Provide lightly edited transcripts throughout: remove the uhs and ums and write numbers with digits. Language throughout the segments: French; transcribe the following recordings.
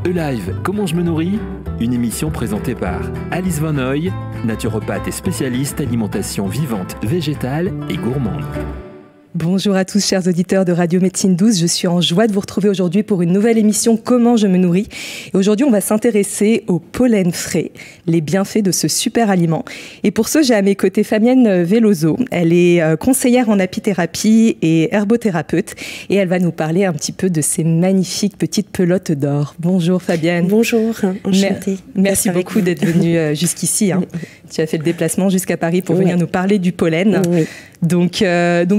E-Live, comment je me nourris? Une émission présentée par Alice Van Hoy, naturopathe et spécialiste alimentation vivante, végétale et gourmande. Bonjour à tous, chers auditeurs de Radio Médecine Douce. Je suis en joie de vous retrouver aujourd'hui pour une nouvelle émission Comment je me nourris. Et aujourd'hui, on va s'intéresser au pollen frais, les bienfaits de ce super aliment. Et pour ce, j'ai à mes côtés Fabienne Veloso. Elle est conseillère en apithérapie et herbothérapeute. Et elle va nous parler un petit peu de ces magnifiques petites pelotes d'or. Bonjour Fabienne. Bonjour, enchantée. Merci beaucoup d'être venue jusqu'ici. Tu as fait le déplacement jusqu'à Paris pour venir nous parler du pollen. Oui. Donc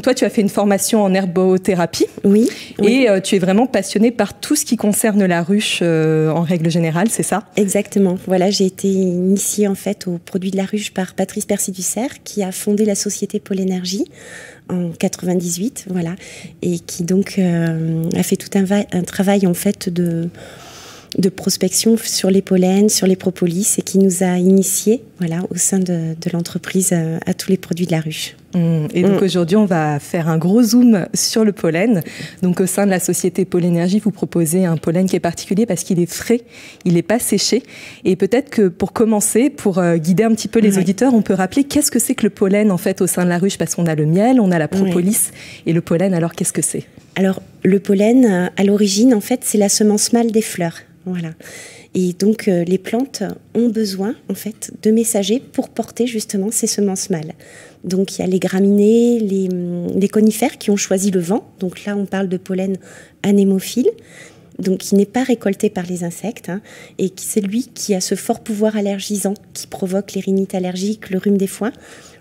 toi, tu as fait une formation en herbothérapie. Oui. Et tu es vraiment passionnée par tout ce qui concerne la ruche en règle générale, c'est ça? Exactement. Voilà, j'ai été initiée en fait aux produits de la ruche par Patrice Percy-Ducerre, qui a fondé la société Pollenergie en 98, voilà, et qui donc a fait tout un travail en fait de prospection sur les pollens, sur les propolis, et qui nous a initiés, voilà, au sein de l'entreprise à tous les produits de la ruche. Et donc aujourd'hui, on va faire un gros zoom sur le pollen. Donc au sein de la société Pollenergie, vous proposez un pollen qui est particulier parce qu'il est frais, il n'est pas séché. Et peut-être que pour commencer, pour guider un petit peu les auditeurs, on peut rappeler qu'est-ce que c'est que le pollen en fait au sein de la ruche, parce qu'on a le miel, on a la propolis et le pollen. Alors qu'est-ce que c'est? Alors le pollen, à l'origine, en fait, c'est la semence mâle des fleurs. Voilà. Et donc les plantes ont besoin en fait de messagers pour porter justement ces semences mâles. Donc il y a les graminées, les conifères qui ont choisi le vent. Donc là on parle de pollen anémophile, donc qui n'est pas récolté par les insectes, et c'est lui qui a ce fort pouvoir allergisant qui provoque les rhinites allergiques, le rhume des foins.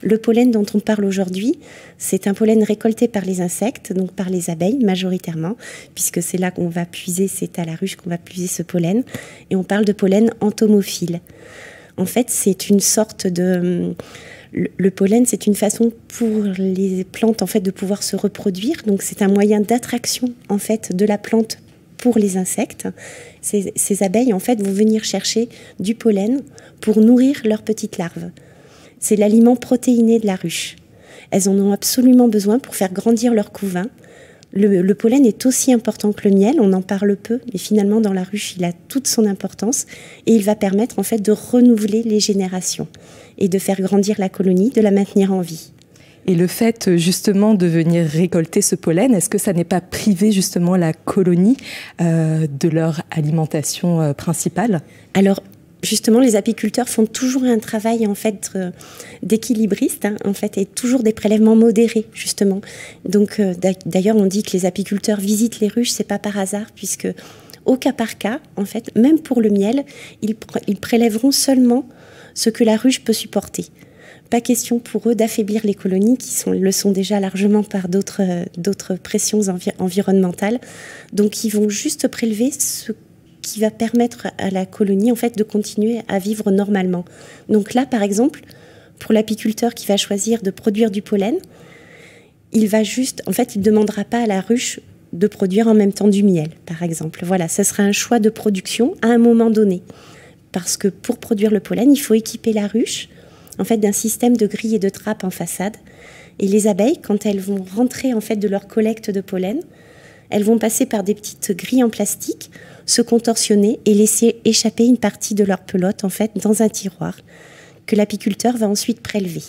Le pollen dont on parle aujourd'hui, c'est un pollen récolté par les insectes, donc par les abeilles majoritairement, puisque c'est là qu'on va puiser, c'est à la ruche qu'on va puiser ce pollen, et on parle de pollen entomophile. En fait, c'est une sorte de... Le pollen, c'est une façon pour les plantes en fait de pouvoir se reproduire, donc c'est un moyen d'attraction en fait de la plante pour les insectes. Ces abeilles en fait vont venir chercher du pollen pour nourrir leurs petites larves. C'est l'aliment protéiné de la ruche. Elles en ont absolument besoin pour faire grandir leur couvain. Le pollen est aussi important que le miel, on en parle peu, mais finalement dans la ruche, il a toute son importance et il va permettre en fait de renouveler les générations et de faire grandir la colonie, de la maintenir en vie. Et le fait justement de venir récolter ce pollen, est-ce que ça n'est pas priver justement la colonie de leur alimentation principale? Alors, justement, les apiculteurs font toujours un travail en fait d'équilibriste, en fait, et toujours des prélèvements modérés justement. Donc, d'ailleurs, on dit que les apiculteurs visitent les ruches, c'est pas par hasard, puisque au cas par cas, en fait, même pour le miel, ils prélèveront seulement ce que la ruche peut supporter. Pas question pour eux d'affaiblir les colonies qui le sont déjà largement par d'autres pressions environnementales. Donc, ils vont juste prélever ce qui va permettre à la colonie en fait de continuer à vivre normalement. Donc là, par exemple, pour l'apiculteur qui va choisir de produire du pollen, il ne demandera pas à la ruche de produire en même temps du miel, par exemple. Voilà, ce sera un choix de production à un moment donné. Parce que pour produire le pollen, il faut équiper la ruche en fait d'un système de grilles et de trappes en façade. Et les abeilles, quand elles vont rentrer en fait de leur collecte de pollen, elles vont passer par des petites grilles en plastique, se contorsionner et laisser échapper une partie de leur pelote en fait dans un tiroir que l'apiculteur va ensuite prélever.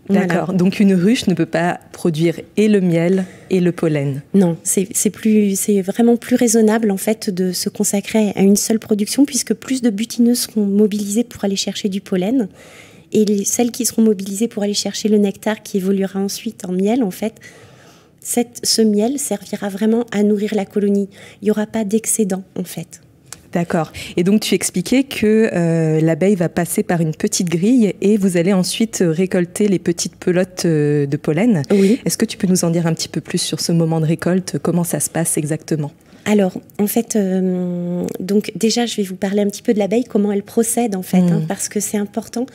D'accord. Voilà. Donc une ruche ne peut pas produire et le miel et le pollen. Non, c'est vraiment plus raisonnable en fait de se consacrer à une seule production, puisque plus de butineuses seront mobilisées pour aller chercher du pollen, et celles qui seront mobilisées pour aller chercher le nectar qui évoluera ensuite en miel en fait. Ce miel servira vraiment à nourrir la colonie. Il n'y aura pas d'excédent, en fait. D'accord. Et donc, tu expliquais que l'abeille va passer par une petite grille et vous allez ensuite récolter les petites pelotes de pollen. Oui. Est-ce que tu peux nous en dire un petit peu plus sur ce moment de récolte? Comment ça se passe exactement? Alors, en fait, donc déjà, je vais vous parler un petit peu de l'abeille, comment elle procède, en fait, parce que c'est important.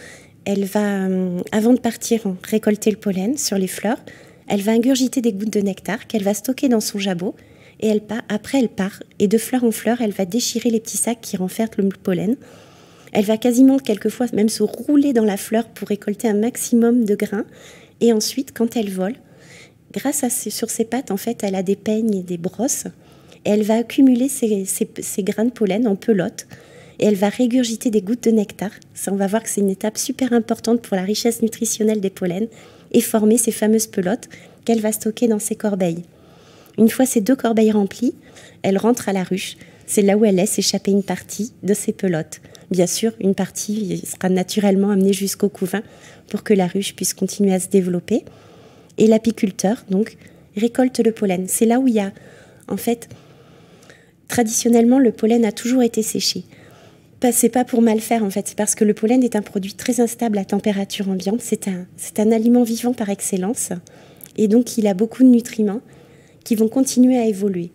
Elle va, avant de partir récolter le pollen sur les fleurs, elle va ingurgiter des gouttes de nectar qu'elle va stocker dans son jabot et après elle part et de fleur en fleur, elle va déchirer les petits sacs qui renferment le pollen. Elle va quasiment quelquefois même se rouler dans la fleur pour récolter un maximum de grains et ensuite quand elle vole, sur ses pattes en fait, elle a des peignes et des brosses Et elle va accumuler ces grains de pollen en pelote et elle va régurgiter des gouttes de nectar. Ça, on va voir que c'est une étape super importante pour la richesse nutritionnelle des pollens et former ces fameuses pelotes qu'elle va stocker dans ses corbeilles. Une fois ces 2 corbeilles remplies, elle rentre à la ruche. C'est là où elle laisse échapper une partie de ses pelotes. Bien sûr, une partie sera naturellement amenée jusqu'au couvain pour que la ruche puisse continuer à se développer. Et l'apiculteur, donc, récolte le pollen. C'est là où il y a, en fait, traditionnellement, le pollen a toujours été séché. C'est pas pour mal faire, en fait. C'est parce que le pollen est un produit très instable à température ambiante. C'est un aliment vivant par excellence. Et donc, il a beaucoup de nutriments qui vont continuer à évoluer.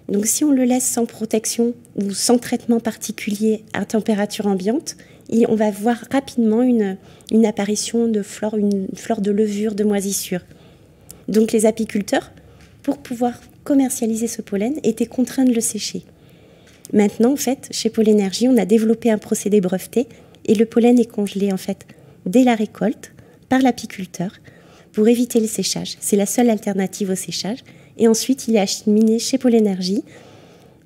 Donc, si on le laisse sans protection ou sans traitement particulier à température ambiante, on va voir rapidement une apparition de flore, une flore de levure, de moisissure. Donc, les apiculteurs, pour pouvoir commercialiser ce pollen, étaient contraints de le sécher. Maintenant, en fait, chez Pollenergie, on a développé un procédé breveté et le pollen est congelé, en fait, dès la récolte par l'apiculteur pour éviter le séchage. C'est la seule alternative au séchage. Et ensuite, il est acheminé chez Pollenergie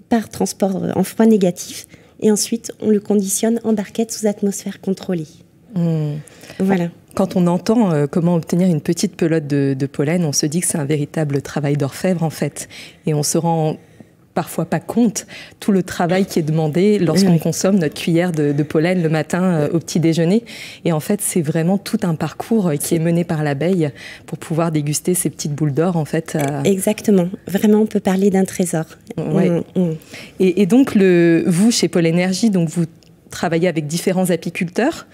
par transport en froid négatif. Et ensuite, on le conditionne en barquette sous atmosphère contrôlée. Voilà. Quand on entend comment obtenir une petite pelote de pollen, on se dit que c'est un véritable travail d'orfèvre, en fait. Et on se rend parfois pas compte tout le travail qui est demandé lorsqu'on consomme notre cuillère de pollen le matin au petit déjeuner. Et en fait, c'est vraiment tout un parcours qui est mené par l'abeille pour pouvoir déguster ces petites boules d'or, en fait. Exactement. Vraiment, on peut parler d'un trésor. Ouais. Et donc, vous, chez Pollenergie, donc vous travailler avec différents apiculteurs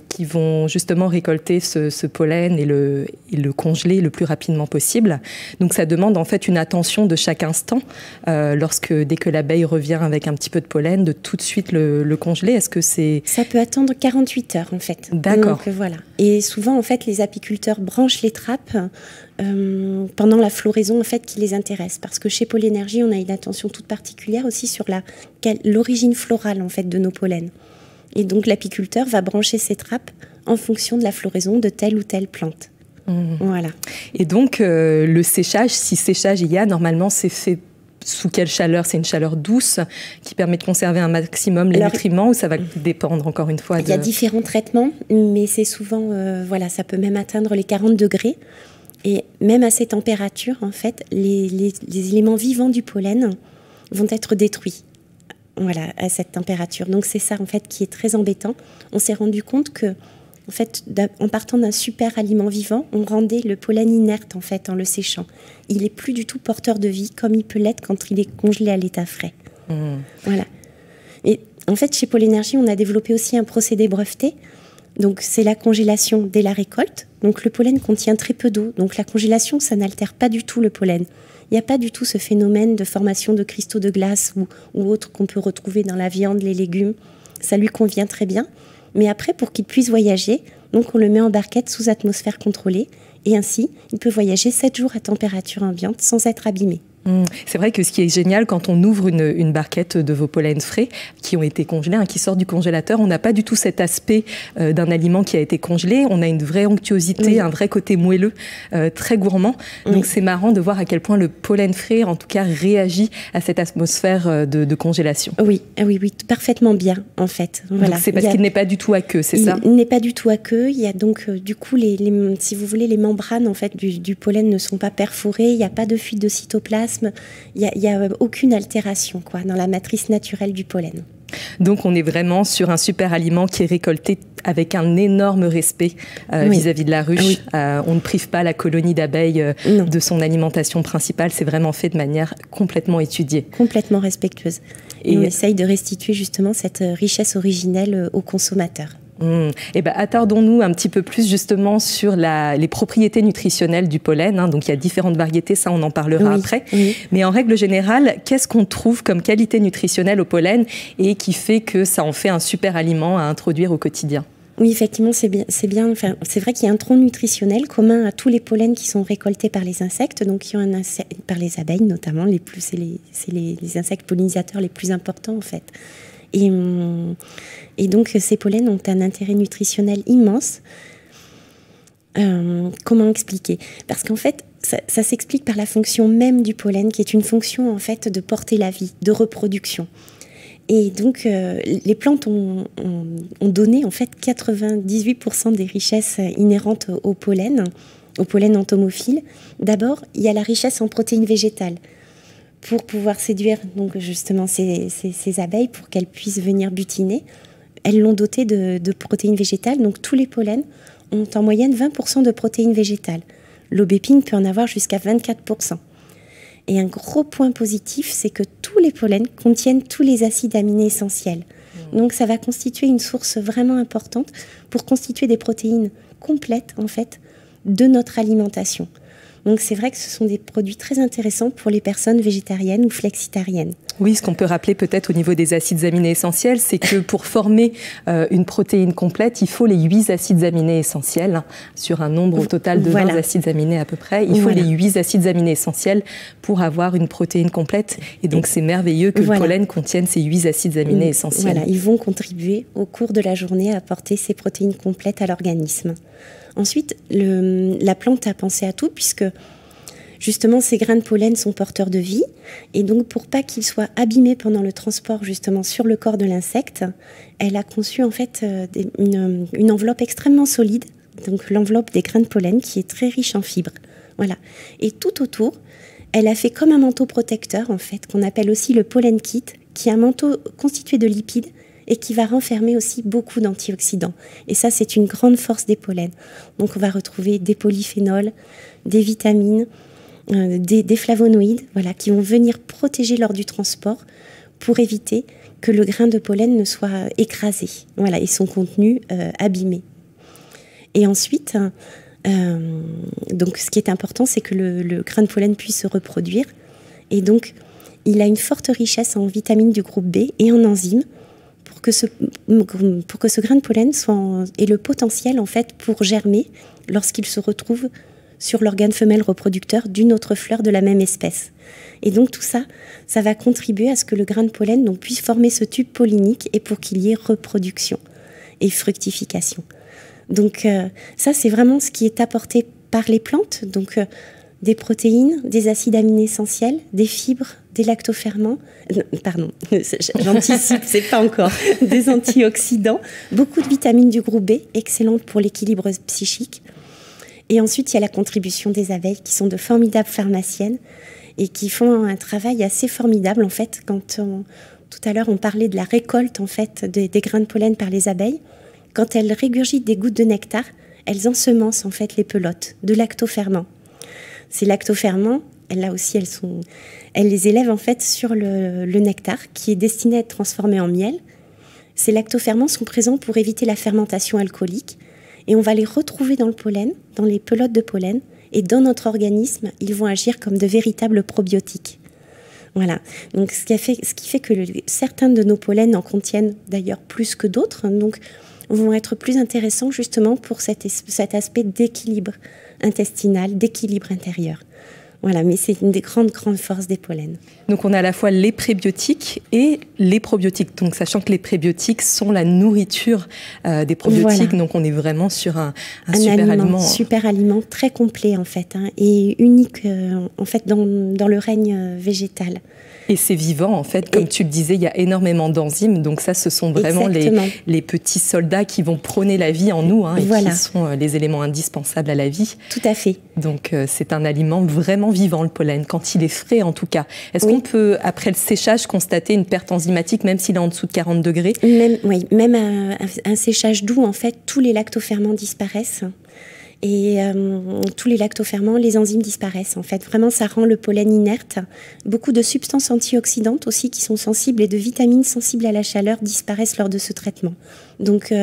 qui vont justement récolter ce pollen et le congeler le plus rapidement possible. Donc ça demande en fait une attention de chaque instant dès que l'abeille revient avec un petit peu de pollen, de tout de suite le congeler. Est-ce que c'est... Ça peut attendre 48 heures en fait. D'accord. Donc voilà. Et souvent en fait les apiculteurs branchent les trappes pendant la floraison en fait qui les intéresse, parce que chez Pollenergie on a une attention toute particulière aussi sur l'origine florale en fait de nos pollens, et donc l'apiculteur va brancher ses trappes en fonction de la floraison de telle ou telle plante. Voilà. Et donc le séchage, si séchage il y a, normalement c'est fait sous quelle chaleur? C'est une chaleur douce qui permet de conserver un maximum les nutriments, ou ça va dépendre encore une fois Il y a différents traitements, mais c'est souvent ça peut même atteindre les 40 degrés. Et même à ces températures, en fait, les éléments vivants du pollen vont être détruits. Voilà, à cette température. Donc c'est ça, en fait, qui est très embêtant. On s'est rendu compte que, en fait, en partant d'un super aliment vivant, on rendait le pollen inerte, en fait, en le séchant. Il n'est plus du tout porteur de vie, comme il peut l'être quand il est congelé à l'état frais. Voilà. Et en fait, chez Pollenergie, on a développé aussi un procédé breveté. Donc c'est la congélation dès la récolte. Donc le pollen contient très peu d'eau. Donc la congélation, ça n'altère pas du tout le pollen. Il n'y a pas du tout ce phénomène de formation de cristaux de glace ou autre qu'on peut retrouver dans la viande, les légumes. Ça lui convient très bien. Mais après, pour qu'il puisse voyager, donc on le met en barquette sous atmosphère contrôlée. Et ainsi, il peut voyager 7 jours à température ambiante sans être abîmé. C'est vrai que ce qui est génial quand on ouvre une barquette de vos pollens frais qui ont été congelés, qui sortent du congélateur, on n'a pas du tout cet aspect d'un aliment qui a été congelé. On a une vraie onctuosité, un vrai côté moelleux, très gourmand. Donc c'est marrant de voir à quel point le pollen frais, en tout cas, réagit à cette atmosphère de congélation. Oui, parfaitement bien, en fait. Voilà. Donc c'est parce qu'il n'est pas du tout aqueux, c'est ça? Il n'est pas du tout aqueux. Il y a donc, du coup, si vous voulez, les membranes en fait, du pollen ne sont pas perforées. Il n'y a pas de fuite de cytoplasme. Il n'y a aucune altération dans la matrice naturelle du pollen. Donc on est vraiment sur un super aliment qui est récolté avec un énorme respect vis-à-vis de la ruche. On ne prive pas la colonie d'abeilles de son alimentation principale. C'est vraiment fait de manière complètement étudiée. Complètement respectueuse. Et on essaye de restituer justement cette richesse originelle aux consommateurs. Eh ben, attardons-nous un petit peu plus justement sur les propriétés nutritionnelles du pollen. Donc il y a différentes variétés, ça on en parlera après. Mais en règle générale, qu'est-ce qu'on trouve comme qualité nutritionnelle au pollen et qui fait que ça en fait un super aliment à introduire au quotidien? Oui, effectivement, c'est bien. Enfin, c'est vrai qu'il y a un tronc nutritionnel commun à tous les pollens qui sont récoltés par les insectes, donc par les abeilles notamment. C'est les insectes pollinisateurs les plus importants en fait. Et donc, ces pollens ont un intérêt nutritionnel immense. Comment expliquer? Parce qu'en fait, ça s'explique par la fonction même du pollen, qui est une fonction en fait de porter la vie, de reproduction. Et donc, les plantes ont donné en fait 98% des richesses inhérentes au pollen entomophile. D'abord, il y a la richesse en protéines végétales pour pouvoir séduire donc justement ces abeilles pour qu'elles puissent venir butiner. Elles l'ont doté de protéines végétales. Donc, tous les pollens ont en moyenne 20% de protéines végétales. L'aubépine peut en avoir jusqu'à 24%. Et un gros point positif, c'est que tous les pollens contiennent tous les acides aminés essentiels. Donc ça va constituer une source vraiment importante pour constituer des protéines complètes, en fait, de notre alimentation. Donc c'est vrai que ce sont des produits très intéressants pour les personnes végétariennes ou flexitariennes. Oui, ce qu'on peut rappeler peut-être au niveau des acides aminés essentiels, c'est que pour former une protéine complète, il faut les 8 acides aminés essentiels, sur un nombre au total de 20 acides aminés à peu près. Il faut les 8 acides aminés essentiels pour avoir une protéine complète. Et donc c'est merveilleux que le pollen contienne ces 8 acides aminés essentiels. Voilà, ils vont contribuer au cours de la journée à apporter ces protéines complètes à l'organisme. Ensuite, la plante a pensé à tout, puisque justement ces grains de pollen sont porteurs de vie, et donc pour pas qu'ils soient abîmés pendant le transport justement sur le corps de l'insecte, elle a conçu en fait une enveloppe extrêmement solide, donc l'enveloppe des grains de pollen qui est très riche en fibres. Voilà. Et tout autour, elle a fait comme un manteau protecteur en fait, qu'on appelle aussi le pollen kit, qui est un manteau constitué de lipides et qui va renfermer aussi beaucoup d'antioxydants. Et ça, c'est une grande force des pollens. Donc, on va retrouver des polyphénols, des vitamines, des flavonoïdes, voilà, qui vont venir protéger lors du transport pour éviter que le grain de pollen ne soit écrasé, voilà, et son contenu abîmé. Et ensuite, donc, ce qui est important, c'est que le grain de pollen puisse se reproduire. Et donc, il a une forte richesse en vitamines du groupe B et en enzymes, pour que ce grain de pollen ait le potentiel en fait pour germer lorsqu'il se retrouve sur l'organe femelle reproducteur d'une autre fleur de la même espèce. Et donc tout ça, ça va contribuer à ce que le grain de pollen donc, puisse former ce tube pollinique et pour qu'il y ait reproduction et fructification. Donc ça, c'est vraiment ce qui est apporté par les plantes. Donc des protéines, des acides aminés essentiels, des fibres, des lactoferments, pardon, j'anticipe, c'est pas encore, des antioxydants, beaucoup de vitamines du groupe B, excellentes pour l'équilibre psychique. Et ensuite, il y a la contribution des abeilles qui sont de formidables pharmaciennes et qui font un travail assez formidable en fait. Tout à l'heure, on parlait de la récolte en fait des grains de pollen par les abeilles. Quand elles régurgitent des gouttes de nectar, elles ensemencent en fait les pelotes de lactoferments. Ces lactoferments, là aussi, elles les élèvent en fait sur le nectar qui est destiné à être transformé en miel. Ces lactoferments sont présents pour éviter la fermentation alcoolique et on va les retrouver dans le pollen, dans les pelotes de pollen, et dans notre organisme, ils vont agir comme de véritables probiotiques. Voilà. Donc, ce qui fait que certains de nos pollens en contiennent d'ailleurs plus que d'autres, donc vont être plus intéressants justement pour cet aspect d'équilibre intestinal, d'équilibre intérieur. Voilà, mais c'est une des grandes forces des pollens. Donc on a à la fois les prébiotiques et les probiotiques. Donc sachant que les prébiotiques sont la nourriture des probiotiques, voilà. Donc on est vraiment sur un super aliment. Super aliment très complet en fait, et unique en fait dans le règne végétal. Et c'est vivant, en fait, comme tu le disais, il y a énormément d'enzymes. Donc ça, ce sont vraiment les petits soldats qui vont prôner la vie en nous, et voilà. Qui sont les éléments indispensables à la vie. Tout à fait. Donc c'est un aliment vraiment vivant, le pollen, quand il est frais en tout cas. Est-ce qu'on peut, après le séchage, constater une perte enzymatique, même s'il est en dessous de 40 degrés ? Même un séchage doux, en fait, tous les lactoferments disparaissent. Et tous les lactoferments, les enzymes disparaissent en fait. Vraiment, ça rend le pollen inerte. Beaucoup de substances antioxydantes aussi qui sont sensibles et de vitamines sensibles à la chaleur disparaissent lors de ce traitement. Donc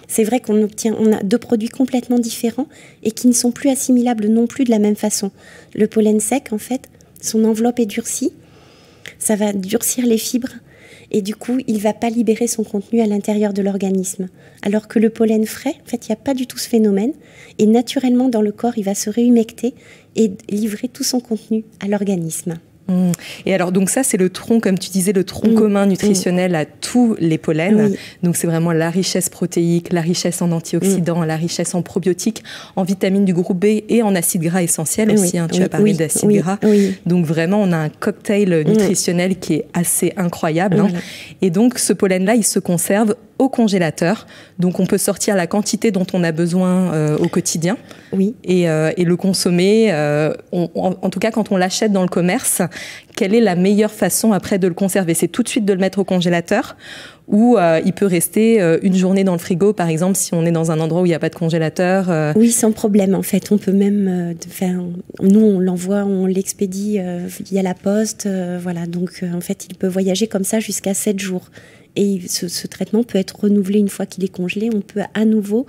c'est vrai on a deux produits complètement différents et qui ne sont plus assimilables non plus de la même façon. Le pollen sec, en fait, son enveloppe est durcie. Ça va durcir les fibres. Et du coup, il ne va pas libérer son contenu à l'intérieur de l'organisme. Alors que le pollen frais, en fait, il n'y a pas du tout ce phénomène. Et naturellement, dans le corps, il va se réhumecter et livrer tout son contenu à l'organisme. Et alors, donc ça, c'est le tronc, comme tu disais, le tronc commun nutritionnel à tous les pollens. Oui. Donc, c'est vraiment la richesse protéique, la richesse en antioxydants, la richesse en probiotiques, en vitamines du groupe B et en acides gras essentiels aussi. Tu as parlé d'acides gras. Oui. Donc, vraiment, on a un cocktail nutritionnel qui est assez incroyable. Voilà. Et donc, ce pollen-là, il se conserve au congélateur. Donc, on peut sortir la quantité dont on a besoin au quotidien et le consommer. En tout cas, quand on l'achète dans le commerce, quelle est la meilleure façon après de le conserver? C'est tout de suite de le mettre au congélateur ou il peut rester une journée dans le frigo, par exemple, si on est dans un endroit où il n'y a pas de congélateur? Oui, sans problème. En fait, on peut même nous, on l'envoie, on l'expédie via la poste. Voilà. Donc, en fait, il peut voyager comme ça jusqu'à 7 jours. Et ce traitement peut être renouvelé une fois qu'il est congelé. On peut à nouveau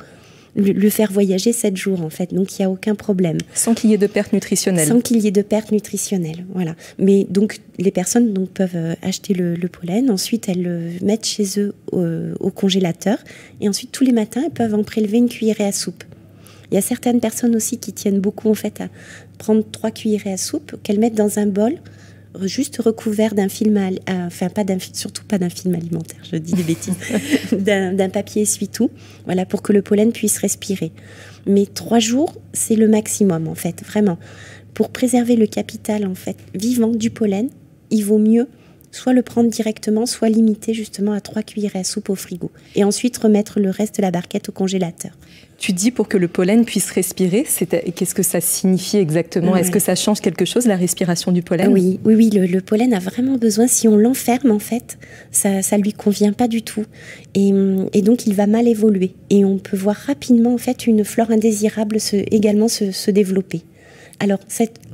le faire voyager 7 jours, en fait. Donc, il n'y a aucun problème. Sans qu'il y ait de perte nutritionnelle. Sans qu'il y ait de perte nutritionnelle, voilà. Mais donc, les personnes peuvent acheter le pollen. Ensuite, elles le mettent chez eux au congélateur. Et ensuite, tous les matins, elles peuvent en prélever une cuillerée à soupe. Il y a certaines personnes aussi qui tiennent beaucoup, en fait, à prendre 3 cuillerées à soupe qu'elles mettent dans un bol, juste recouvert d'un film, surtout pas d'un film alimentaire, je dis des bêtises, d'un papier essuie-tout, voilà, pour que le pollen puisse respirer. Mais 3 jours, c'est le maximum, en fait, vraiment. Pour préserver le capital, en fait, vivant du pollen, il vaut mieux soit le prendre directement, soit limiter justement à 3 cuillerées à soupe au frigo. Et ensuite remettre le reste de la barquette au congélateur. Tu dis pour que le pollen puisse respirer, qu'est-ce que ça signifie exactement? Est-ce que ça change quelque chose, la respiration du pollen? Oui, le pollen a vraiment besoin, si on l'enferme en fait, ça lui convient pas du tout. Et donc il va mal évoluer. Et on peut voir rapidement en fait une flore indésirable également se développer. Alors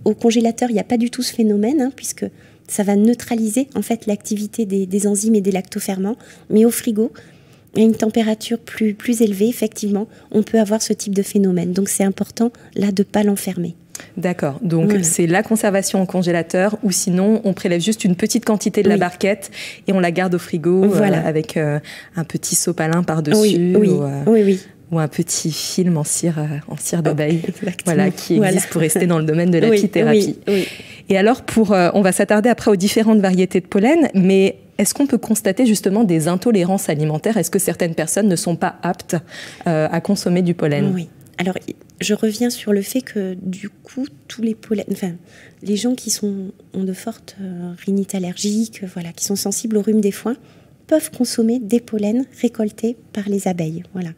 au congélateur, il n'y a pas du tout ce phénomène, puisque ça va neutraliser en fait l'activité des enzymes et des lactoferments. Mais au frigo, à une température plus élevée, effectivement, on peut avoir ce type de phénomène. Donc c'est important là de ne pas l'enfermer. D'accord, donc c'est la conservation au congélateur ou sinon on prélève juste une petite quantité de la barquette et on la garde au frigo avec un petit sopalin par-dessus ou un petit film en cire d'abeille qui existe pour rester dans le domaine de l'apithérapie. Et alors, on va s'attarder après aux différentes variétés de pollen, mais est-ce qu'on peut constater justement des intolérances alimentaires? Est-ce que certaines personnes ne sont pas aptes à consommer du pollen? Oui. Alors, je reviens sur le fait que du coup, tous les pollens, les gens qui ont de fortes rhinites allergiques, qui sont sensibles au rhume des foins, peuvent consommer des pollens récoltés par les abeilles. Voilà.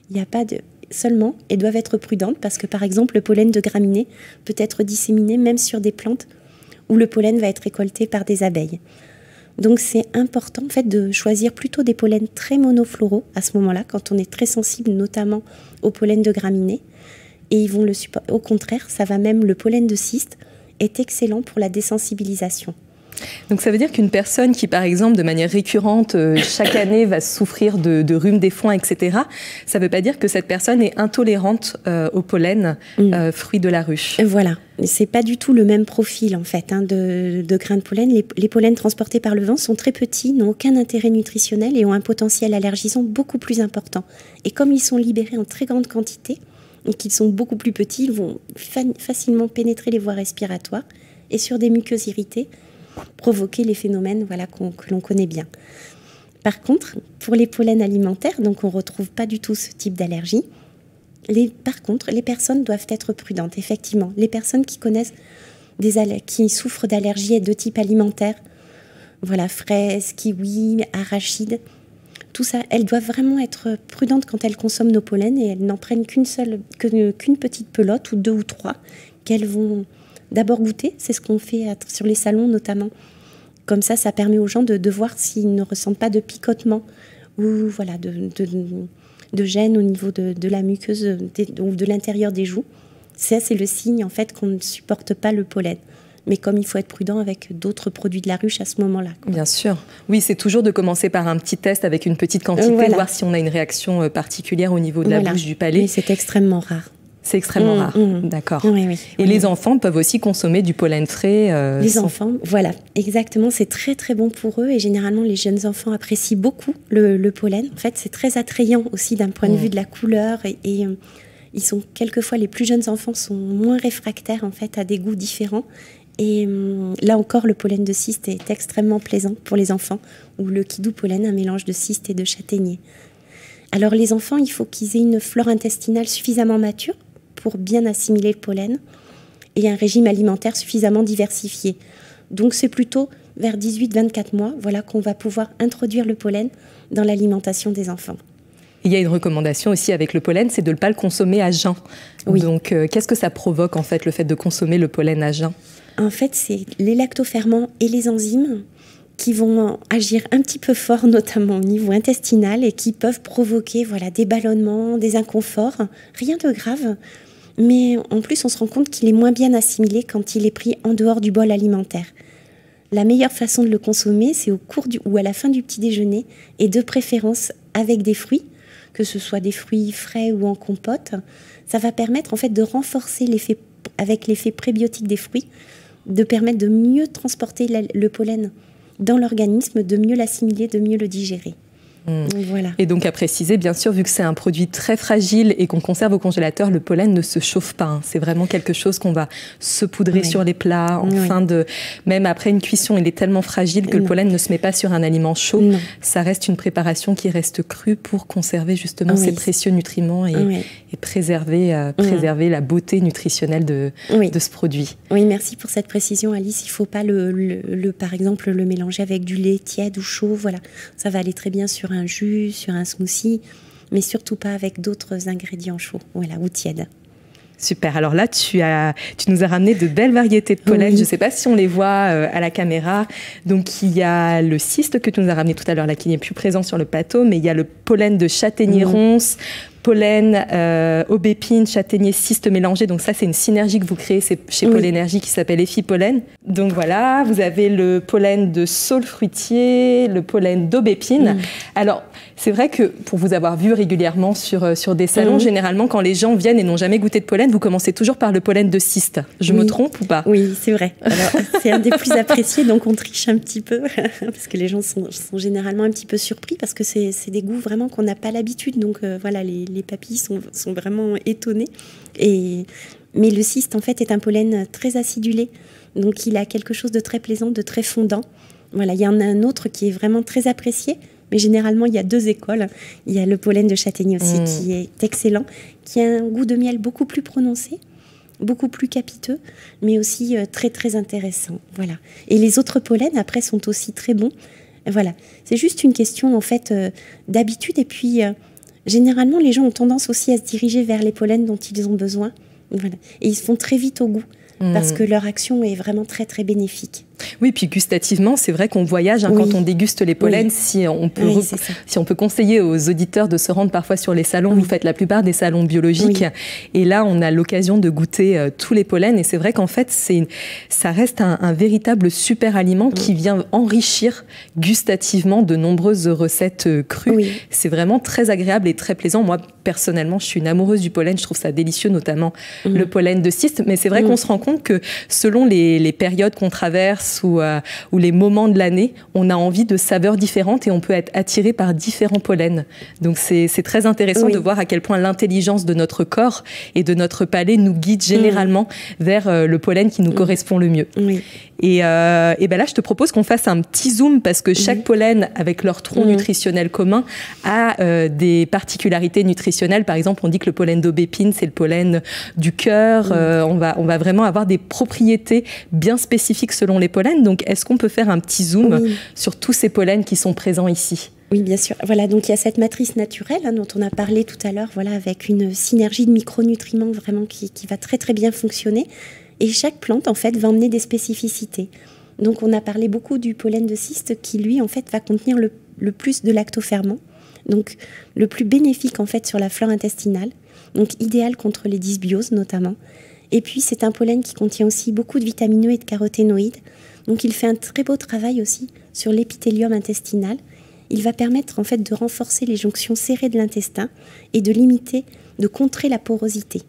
Il n'y a pas de... Seulement, elles doivent être prudentes parce que, par exemple, le pollen de graminées peut être disséminé même sur des plantes où le pollen va être récolté par des abeilles. Donc, c'est important en fait de choisir plutôt des pollens très monofloraux à ce moment-là, quand on est très sensible notamment au pollen de graminées. Et ils vont le supporter. Au contraire, le pollen de cyste est excellent pour la désensibilisation. Donc ça veut dire qu'une personne qui, par exemple, de manière récurrente, chaque année va souffrir de rhume des foins, etc., ça ne veut pas dire que cette personne est intolérante au pollen fruit de la ruche. Voilà, c'est pas du tout le même profil en fait de grains de pollen. Les pollens transportés par le vent sont très petits, n'ont aucun intérêt nutritionnel et ont un potentiel allergisant beaucoup plus important. Et comme ils sont libérés en très grande quantité et qu'ils sont beaucoup plus petits, ils vont facilement pénétrer les voies respiratoires et sur des muqueuses irritées, provoquer les phénomènes que l'on connaît bien. Par contre, pour les pollens alimentaires, donc on ne retrouve pas du tout ce type d'allergie. Par contre, les personnes doivent être prudentes. Effectivement, les personnes qui connaissent qui souffrent d'allergies de type alimentaire, fraises, kiwis, arachides, tout ça, elles doivent vraiment être prudentes quand elles consomment nos pollens et elles n'en prennent qu'une petite pelote ou 2 ou 3 qu'elles vont d'abord goûter. C'est ce qu'on fait sur les salons notamment. Comme ça permet aux gens de voir s'ils ne ressentent pas de picotement ou de gêne au niveau de la muqueuse ou de l'intérieur des joues. Ça, c'est le signe en fait qu'on ne supporte pas le pollen. Mais comme il faut être prudent avec d'autres produits de la ruche à ce moment-là. Bien sûr. Oui, c'est toujours de commencer par un petit test avec une petite quantité, voir si on a une réaction particulière au niveau de la bouche, du palais. Mais c'est extrêmement rare. C'est extrêmement rare, d'accord. Et les enfants peuvent aussi consommer du pollen frais. Les enfants, exactement, c'est très très bon pour eux et généralement les jeunes enfants apprécient beaucoup le pollen. En fait, c'est très attrayant aussi d'un point de vue de la couleur et ils sont quelquefois, les plus jeunes enfants sont moins réfractaires en fait à des goûts différents Et là encore, le pollen de cyste est extrêmement plaisant pour les enfants, ou le quidou pollen, un mélange de cyste et de châtaignier. Alors les enfants, il faut qu'ils aient une flore intestinale suffisamment mature pour bien assimiler le pollen et un régime alimentaire suffisamment diversifié. Donc c'est plutôt vers 18-24 mois, voilà, qu'on va pouvoir introduire le pollen dans l'alimentation des enfants. Il y a une recommandation aussi avec le pollen, c'est de ne pas le consommer à jeun. Oui. Donc qu'est-ce que ça provoque en fait, le fait de consommer le pollen à jeun ? En fait, c'est les lactoferments et les enzymes qui vont agir un petit peu fort, notamment au niveau intestinal, et qui peuvent provoquer voilà, des ballonnements, des inconforts. Rien de grave, mais en plus, on se rend compte qu'il est moins bien assimilé quand il est pris en dehors du bol alimentaire. La meilleure façon de le consommer, c'est au cours ou à la fin du petit déjeuner, et de préférence avec des fruits, que ce soit des fruits frais ou en compote. Ça va permettre en fait de renforcer l'effet, avec l'effet prébiotique des fruits, de permettre de mieux transporter le pollen dans l'organisme, de mieux l'assimiler, de mieux le digérer. Voilà. Et donc à préciser, bien sûr, vu que c'est un produit très fragile et qu'on conserve au congélateur, le pollen ne se chauffe pas. Hein. C'est vraiment quelque chose qu'on va saupoudrer sur les plats en fin de... Même après une cuisson, il est tellement fragile que le pollen ne se met pas sur un aliment chaud. Non. Ça reste une préparation qui reste crue pour conserver justement ces précieux nutriments et préserver la beauté nutritionnelle de ce produit. Oui, merci pour cette précision, Alice. Il ne faut pas, par exemple, le mélanger avec du lait tiède ou chaud. Voilà. Ça va aller très bien sur un jus, sur un smoothie, mais surtout pas avec d'autres ingrédients chauds ou tièdes. Super. Alors là, tu nous as ramené de belles variétés de pollen. Je ne sais pas si on les voit à la caméra. Donc, il y a le cyste que tu nous as ramené tout à l'heure, là, qui n'est plus présent sur le plateau, mais il y a le pollen de châtaignier ronce, pollen, aubépine, châtaignier, cyste mélangé. Donc ça, c'est une synergie que vous créez chez Pollenergie qui s'appelle Effipollen. Donc voilà, vous avez le pollen de saule fruitier, le pollen d'aubépine. Alors, c'est vrai que pour vous avoir vu régulièrement sur des salons, généralement, quand les gens viennent et n'ont jamais goûté de pollen, vous commencez toujours par le pollen de cyste. Je me trompe ou pas ? Oui, c'est vrai. Alors, c'est un des plus appréciés, donc on triche un petit peu, parce que les gens sont généralement un petit peu surpris, parce que c'est des goûts vraiment qu'on n'a pas l'habitude. Donc voilà, les papilles sont vraiment étonnés. Mais le cyste, en fait, est un pollen très acidulé. Donc, il a quelque chose de très plaisant, de très fondant. Voilà, il y en a un autre qui est vraiment très apprécié. Mais généralement, il y a deux écoles. Il y a le pollen de châtaignier aussi, qui est excellent, qui a un goût de miel beaucoup plus prononcé, beaucoup plus capiteux, mais aussi très, très intéressant. Voilà. Et les autres pollens, après, sont aussi très bons. Voilà. C'est juste une question, en fait, d'habitude. Et puis... généralement, les gens ont tendance aussi à se diriger vers les pollens dont ils ont besoin. Voilà. Et ils se font très vite au goût, parce que leur action est vraiment très, très bénéfique. Oui, puis gustativement, c'est vrai qu'on voyage quand on déguste les pollens. Si on peut conseiller aux auditeurs de se rendre parfois sur les salons, vous faites la plupart des salons biologiques. Et là, on a l'occasion de goûter tous les pollens. Et c'est vrai qu'en fait, ça reste un véritable super aliment qui vient enrichir gustativement de nombreuses recettes crues. C'est vraiment très agréable et très plaisant. Moi, personnellement, je suis une amoureuse du pollen. Je trouve ça délicieux, notamment le pollen de cyste. Mais c'est vrai qu'on se rend compte que selon les périodes qu'on traverse, ou les moments de l'année, on a envie de saveurs différentes et on peut être attiré par différents pollens. Donc c'est très intéressant de voir à quel point l'intelligence de notre corps et de notre palais nous guide généralement vers le pollen qui nous correspond le mieux. Et ben là, je te propose qu'on fasse un petit zoom parce que chaque pollen, avec leur tronc nutritionnel commun, a des particularités nutritionnelles. Par exemple, on dit que le pollen d'aubépine, c'est le pollen du cœur. On va vraiment avoir des propriétés bien spécifiques selon les pollens. Donc, est-ce qu'on peut faire un petit zoom sur tous ces pollens qui sont présents ici ? Oui, bien sûr. Voilà, donc il y a cette matrice naturelle dont on a parlé tout à l'heure, voilà, avec une synergie de micronutriments vraiment qui va très très bien fonctionner. Et chaque plante, en fait, va emmener des spécificités. Donc, on a parlé beaucoup du pollen de cyste qui, lui, en fait, va contenir le plus de lactoferments. Donc, le plus bénéfique, en fait, sur la flore intestinale. Donc, idéal contre les dysbioses, notamment. Et puis, c'est un pollen qui contient aussi beaucoup de vitamines E et de caroténoïdes. Donc, il fait un très beau travail aussi sur l'épithélium intestinal. Il va permettre, en fait, de renforcer les jonctions serrées de l'intestin et de contrer la porosité.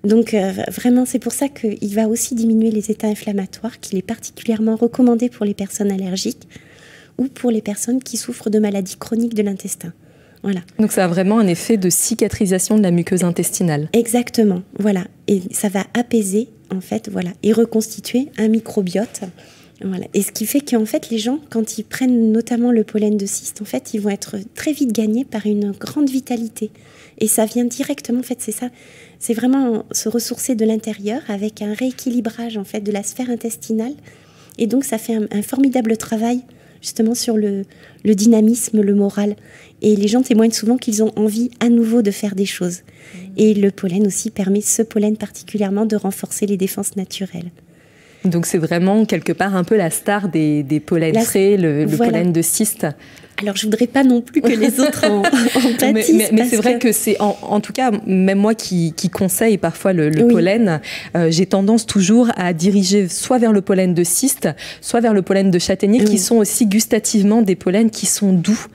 Donc vraiment, c'est pour ça qu'il va aussi diminuer les états inflammatoires, qu'il est particulièrement recommandé pour les personnes allergiques ou pour les personnes qui souffrent de maladies chroniques de l'intestin. Voilà. Donc ça a vraiment un effet de cicatrisation de la muqueuse intestinale. Exactement, voilà. Et ça va apaiser en fait, voilà, et reconstituer un microbiote. Voilà. Et ce qui fait qu'en fait, les gens, quand ils prennent notamment le pollen de cyste, en fait, ils vont être très vite gagnés par une grande vitalité. Et ça vient directement, en fait, c'est ça. C'est vraiment se ressourcer de l'intérieur avec un rééquilibrage, en fait, de la sphère intestinale. Et donc, ça fait un formidable travail, justement, sur le dynamisme, le moral. Et les gens témoignent souvent qu'ils ont envie à nouveau de faire des choses. Et le pollen aussi permet, ce pollen particulièrement, de renforcer les défenses naturelles. Donc c'est vraiment quelque part un peu la star des pollens frais, le pollen de cyste. Alors, je voudrais pas non plus que les autres en pâtissent. Mais c'est vrai que c'est, en tout cas, même moi qui conseille parfois le pollen, j'ai tendance toujours à diriger soit vers le pollen de cyste, soit vers le pollen de châtaignier, qui sont aussi gustativement des pollens qui sont doux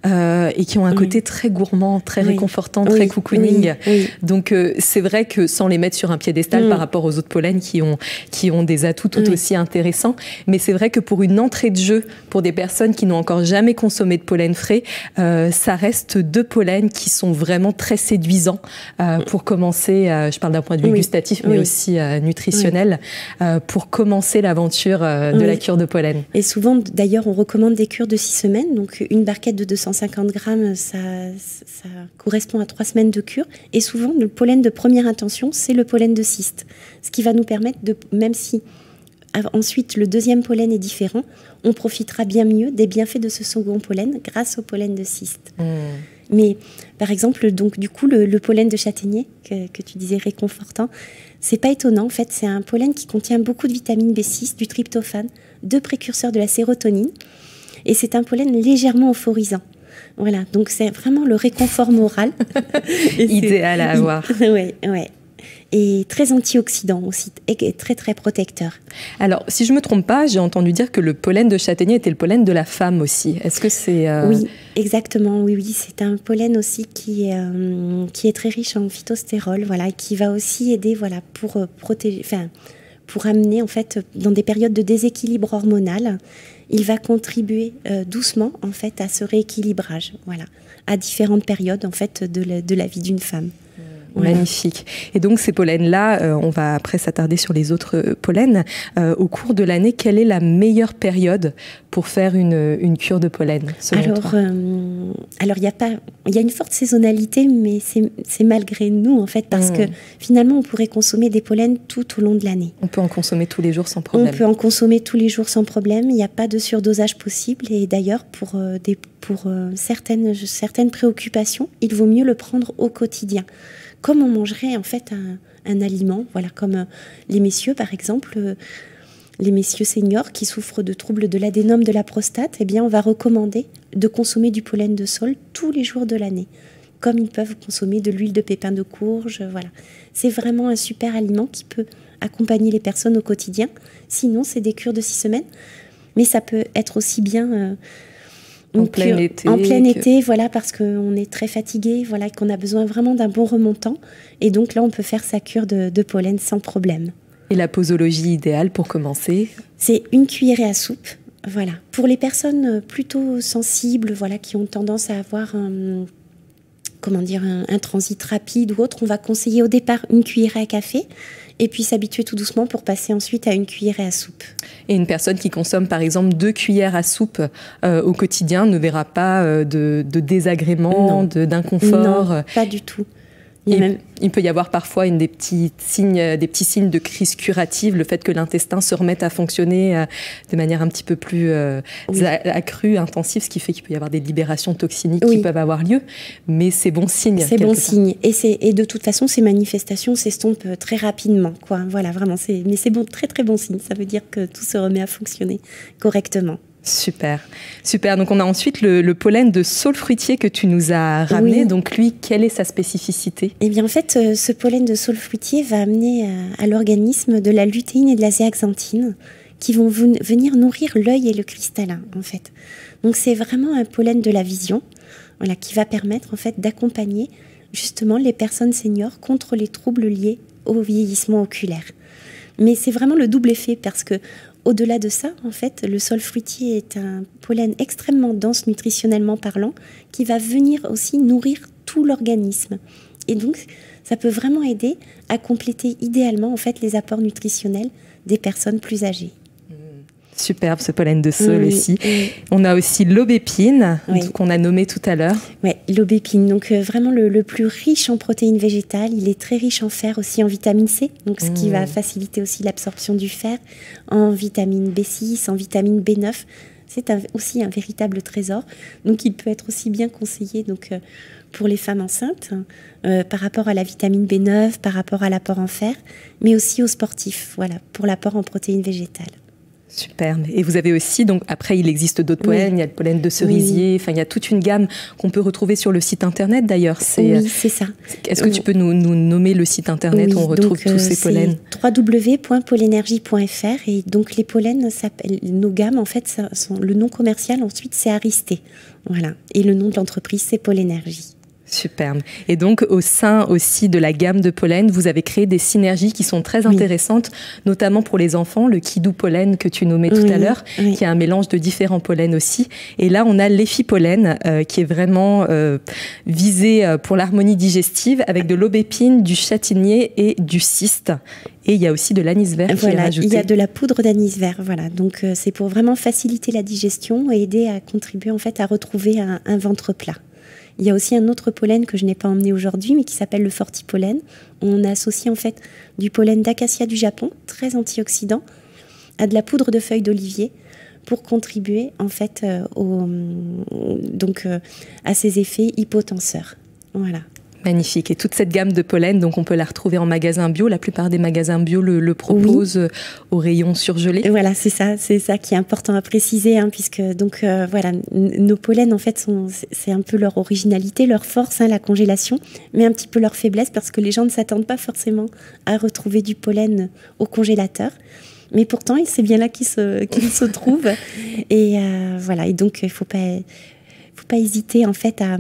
et qui ont un côté très gourmand, très réconfortant, très cocooning. Donc, c'est vrai que sans les mettre sur un piédestal par rapport aux autres pollens qui ont des atouts tout aussi intéressants, mais c'est vrai que pour une entrée de jeu, pour des personnes qui n'ont encore jamais consommé de pollen frais, ça reste 2 pollens qui sont vraiment très séduisants pour commencer, je parle d'un point de vue gustatif, mais aussi nutritionnel, pour commencer l'aventure de la cure de pollen. Et souvent, d'ailleurs, on recommande des cures de 6 semaines, donc une barquette de 250 grammes, ça correspond à 3 semaines de cure, et souvent, le pollen de première intention, c'est le pollen de cyste, ce qui va nous permettre de, même si ensuite le deuxième pollen est différent, on profitera bien mieux des bienfaits de ce second pollen grâce au pollen de cyste. Mais par exemple, donc du coup, le pollen de châtaignier que tu disais réconfortant, c'est pas étonnant. En fait, c'est un pollen qui contient beaucoup de vitamine B6, du tryptophane, 2 précurseurs de la sérotonine, et c'est un pollen légèrement euphorisant. Voilà, donc c'est vraiment le réconfort moral. Idéal à avoir. Ouais. Et très antioxydant aussi, et très très protecteur. Alors, si je ne me trompe pas, j'ai entendu dire que le pollen de châtaignier était le pollen de la femme aussi. Est-ce que c'est... Oui, exactement, oui. C'est un pollen aussi qui est très riche en phytostérol, voilà, et qui va aussi aider, voilà, pour protéger, enfin, pour amener, en fait, dans des périodes de déséquilibre hormonal, il va contribuer doucement, en fait, à ce rééquilibrage, voilà, à différentes périodes, en fait, de la vie d'une femme. Magnifique. Et donc ces pollens-là, on va après s'attarder sur les autres pollens. Au cours de l'année, quelle est la meilleure période pour faire une cure de pollen selon toi ? Alors il y a une forte saisonnalité, mais c'est malgré nous en fait, parce que finalement on pourrait consommer des pollens tout au long de l'année. On peut en consommer tous les jours sans problème. On peut en consommer tous les jours sans problème. Il n'y a pas de surdosage possible. Et d'ailleurs, pour certaines préoccupations, il vaut mieux le prendre au quotidien. Comme on mangerait en fait un aliment, voilà, comme les messieurs par exemple, les messieurs seniors qui souffrent de troubles de l'adénome de la prostate, eh bien on va recommander de consommer du pollen de saule tous les jours de l'année, comme ils peuvent consommer de l'huile de pépins de courge, voilà. C'est vraiment un super aliment qui peut accompagner les personnes au quotidien. Sinon, c'est des cures de 6 semaines, mais ça peut être aussi bien... En plein été, voilà, parce qu'on est très fatigué, voilà, qu'on a besoin vraiment d'un bon remontant. Et donc là, on peut faire sa cure de pollen sans problème. Et la posologie idéale pour commencer ? C'est une cuillerée à soupe, voilà. Pour les personnes plutôt sensibles, voilà, qui ont tendance à avoir un transit rapide ou autre, on va conseiller au départ une cuillerée à café et puis s'habituer tout doucement pour passer ensuite à une cuillerée à soupe. Et une personne qui consomme par exemple 2 cuillères à soupe au quotidien ne verra pas de désagrément, d'inconfort? Non, pas du tout. Il peut y avoir parfois des petits signes de crise curative, le fait que l'intestin se remette à fonctionner de manière un petit peu plus accrue, intensive, ce qui fait qu'il peut y avoir des libérations toxiniques qui peuvent avoir lieu, mais c'est bon signe. C'est bon signe, et de toute façon, ces manifestations s'estompent très rapidement, quoi. Voilà, vraiment, mais c'est bon, très très bon signe, ça veut dire que tout se remet à fonctionner correctement. Super. Donc on a ensuite le pollen de saule fruitier que tu nous as ramené. Donc lui, quelle est sa spécificité ? Eh bien en fait, ce pollen de saule fruitier va amener à l'organisme de la lutéine et de la zéaxanthine qui vont venir nourrir l'œil et le cristallin en fait. Donc c'est vraiment un pollen de la vision, voilà, qui va permettre en fait d'accompagner justement les personnes seniors contre les troubles liés au vieillissement oculaire. Mais c'est vraiment le double effet parce que au-delà de ça, en fait, le saule fruitier est un pollen extrêmement dense nutritionnellement parlant qui va venir aussi nourrir tout l'organisme. Et donc, ça peut vraiment aider à compléter idéalement en fait les apports nutritionnels des personnes plus âgées. Superbe ce pollen de saule aussi. On a aussi l'aubépine, qu'on a nommé tout à l'heure. Oui, l'aubépine, donc vraiment le plus riche en protéines végétales. Il est très riche en fer aussi, en vitamine C, donc ce qui va faciliter aussi l'absorption du fer, en vitamine B6, en vitamine B9. C'est aussi un véritable trésor. Donc il peut être aussi bien conseillé pour les femmes enceintes, par rapport à la vitamine B9, par rapport à l'apport en fer, mais aussi aux sportifs, voilà, pour l'apport en protéines végétales. Superbe. Et vous avez aussi, donc après il existe d'autres pollens, il y a le pollen de cerisier, enfin il y a toute une gamme qu'on peut retrouver sur le site internet d'ailleurs. Oui, c'est ça. Est-ce que tu peux nous nommer le site internet où on retrouve tous ces pollens? www.pollenergie.fr et donc les pollens s'appellent, nos gammes en fait, le nom commercial ensuite c'est Aristé. Voilà. Et le nom de l'entreprise c'est Pollenergie. Superbe. Et donc, au sein aussi de la gamme de pollen, vous avez créé des synergies qui sont très intéressantes, notamment pour les enfants, le Kidou pollen que tu nommais tout à l'heure, qui est un mélange de différents pollens aussi. Et là, on a l'effipollen qui est vraiment visé pour l'harmonie digestive avec de l'aubépine, du châtaignier et du cyste. Et il y a aussi de l'anis vert qui est rajouté. Il y a de la poudre d'anis vert, voilà. Donc c'est pour vraiment faciliter la digestion et aider à contribuer en fait à retrouver un ventre plat. Il y a aussi un autre pollen que je n'ai pas emmené aujourd'hui, mais qui s'appelle le fortipollen. On a associé en fait du pollen d'acacia du Japon, très antioxydant, à de la poudre de feuilles d'olivier pour contribuer en fait à ces effets hypotenseurs. Voilà. Magnifique. Et toute cette gamme de pollen, donc on peut la retrouver en magasin bio. La plupart des magasins bio le proposent au rayon surgelé. Et voilà, c'est ça qui est important à préciser, puisque donc voilà, nos pollens en fait c'est un peu leur originalité, leur force, la congélation, mais un petit peu leur faiblesse parce que les gens ne s'attendent pas forcément à retrouver du pollen au congélateur. Mais pourtant, c'est bien là qu'il se trouve. Et voilà. Et donc, il faut pas hésiter en fait à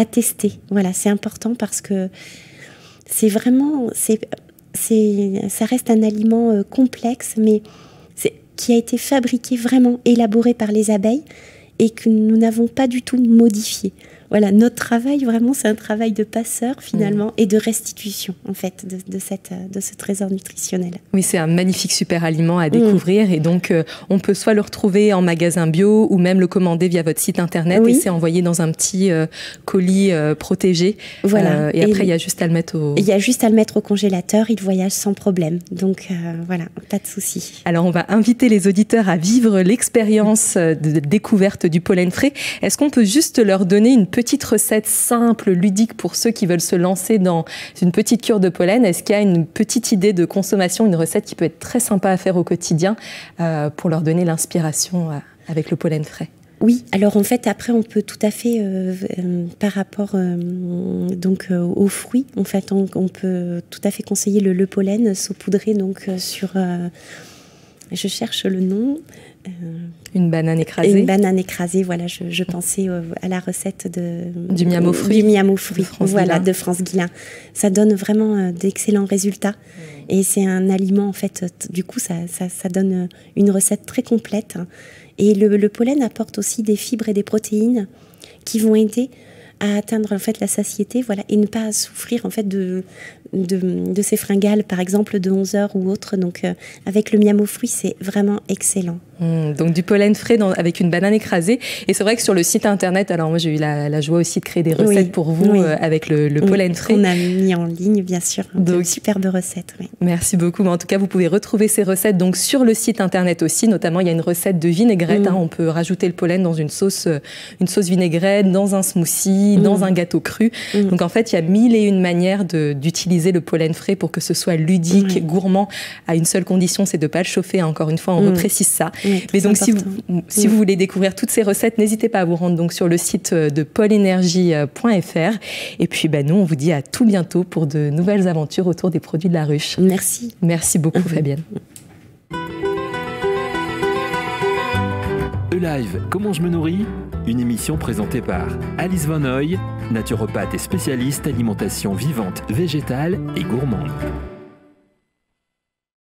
tester. Voilà, c'est important parce que c'est vraiment, ça reste un aliment complexe, mais qui a été fabriqué vraiment, élaboré par les abeilles et que nous n'avons pas du tout modifié. Voilà, notre travail, vraiment, c'est un travail de passeur, finalement, et de restitution, en fait, de ce trésor nutritionnel. Oui, c'est un magnifique super aliment à découvrir. Et donc, on peut soit le retrouver en magasin bio ou même le commander via votre site internet. Et c'est envoyé dans un petit colis protégé. Voilà. Et après, il y a juste à le mettre au congélateur. Il voyage sans problème. Donc, voilà, pas de souci. Alors, on va inviter les auditeurs à vivre l'expérience de découverte du pollen frais. Est-ce qu'on peut juste leur donner une petite recette simple, ludique pour ceux qui veulent se lancer dans une petite cure de pollen? Est-ce qu'il y a une petite idée de consommation, une recette qui peut être très sympa à faire au quotidien pour leur donner l'inspiration avec le pollen frais? Oui, alors en fait après on peut tout à fait par rapport aux fruits, en fait on peut tout à fait conseiller le pollen saupoudré donc sur je cherche le nom. Une banane écrasée. Une banane écrasée, voilà, je pensais à la recette du miam aux fruits. Du miam aux fruits, voilà, de France Guillain. Ça donne vraiment d'excellents résultats. Et c'est un aliment, en fait, du coup, ça donne une recette très complète. Et le pollen apporte aussi des fibres et des protéines qui vont aider à atteindre en fait la satiété, voilà, et ne pas souffrir en fait de ces fringales par exemple de 11 heures ou autre. Donc avec le miam aux fruits c'est vraiment excellent. Donc du pollen frais avec une banane écrasée. Et c'est vrai que sur le site internet, alors moi j'ai eu la joie aussi de créer des recettes pour vous avec le pollen frais. On a mis en ligne bien sûr, donc superbe recette. Oui. Merci beaucoup. Mais en tout cas vous pouvez retrouver ces recettes donc sur le site internet aussi. Notamment il y a une recette de vinaigrette. On peut rajouter le pollen dans une sauce vinaigrette, dans un smoothie, dans un gâteau cru. Donc en fait il y a 1001 manières d'utiliser le pollen frais pour que ce soit ludique, gourmand, à une seule condition, c'est de ne pas le chauffer. Encore une fois, on reprécise ça. Oui, mais donc si vous voulez découvrir toutes ces recettes, n'hésitez pas à vous rendre donc sur le site de pollenergie.fr. Et puis nous, on vous dit à tout bientôt pour de nouvelles aventures autour des produits de la ruche. Merci. Merci beaucoup Fabienne. E-Live, comment je me nourris? Une émission présentée par Alice Van Hoy, naturopathe et spécialiste alimentation vivante, végétale et gourmande.